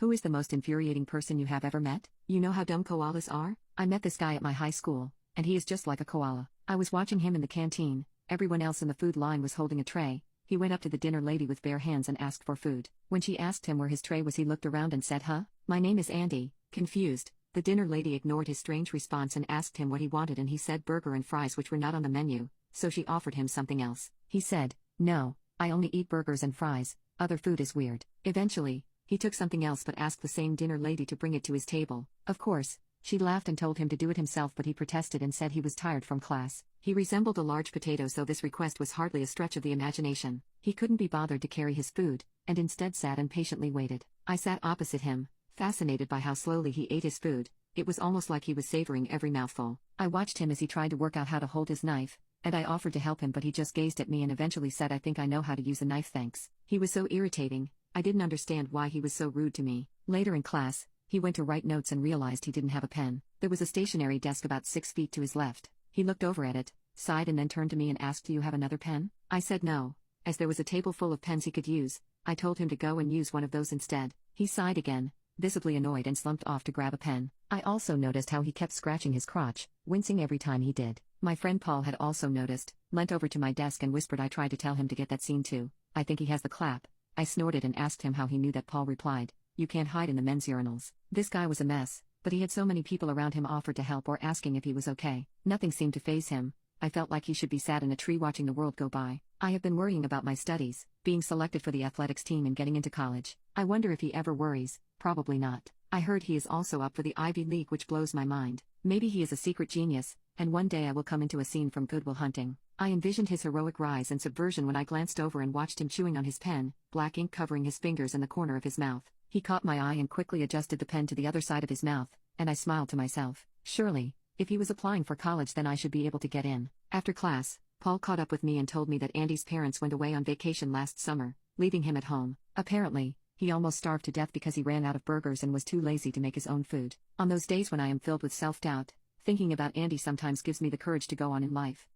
Who is the most infuriating person you have ever met? You know how dumb koalas are? I met this guy at my high school, and he is just like a koala. I was watching him in the canteen, everyone else in the food line was holding a tray. He went up to the dinner lady with bare hands and asked for food. When she asked him where his tray was, he looked around and said, "Huh? My name is Andy." Confused, the dinner lady ignored his strange response and asked him what he wanted, and he said burger and fries, which were not on the menu, so she offered him something else. He said, "No, I only eat burgers and fries, other food is weird." Eventually, he took something else but asked the same dinner lady to bring it to his table. Of course, she laughed and told him to do it himself, but he protested and said he was tired from class. He resembled a large potato, so this request was hardly a stretch of the imagination. He couldn't be bothered to carry his food, and instead sat and patiently waited. I sat opposite him, fascinated by how slowly he ate his food. It was almost like he was savoring every mouthful. I watched him as he tried to work out how to hold his knife, and I offered to help him, but he just gazed at me and eventually said, "I think I know how to use a knife, thanks." He was so irritating. I didn't understand why he was so rude to me. Later in class, he went to write notes and realized he didn't have a pen. There was a stationary desk about 6 feet to his left. He looked over at it, sighed, and then turned to me and asked, "Do you have another pen?" I said no. As there was a table full of pens he could use, I told him to go and use one of those instead. He sighed again, visibly annoyed, and slumped off to grab a pen. I also noticed how he kept scratching his crotch, wincing every time he did. My friend Paul had also noticed, leant over to my desk and whispered. I tried to tell him to get that scene too. "I think he has the clap." I snorted and asked him how he knew that. Paul replied, "You can't hide in the men's urinals." This guy was a mess, but he had so many people around him offered to help or asking if he was okay. Nothing seemed to faze him. I felt like he should be sat in a tree watching the world go by. I have been worrying about my studies, being selected for the athletics team and getting into college. I wonder if he ever worries. Probably not. I heard he is also up for the Ivy League, which blows my mind. Maybe he is a secret genius, and one day I will come into a scene from Good Will Hunting. I envisioned his heroic rise and subversion when I glanced over and watched him chewing on his pen, black ink covering his fingers and the corner of his mouth. He caught my eye and quickly adjusted the pen to the other side of his mouth, and I smiled to myself. Surely, if he was applying for college, then I should be able to get in. After class, Paul caught up with me and told me that Andy's parents went away on vacation last summer, leaving him at home. Apparently, he almost starved to death because he ran out of burgers and was too lazy to make his own food. On those days when I am filled with self-doubt, thinking about Andy sometimes gives me the courage to go on in life.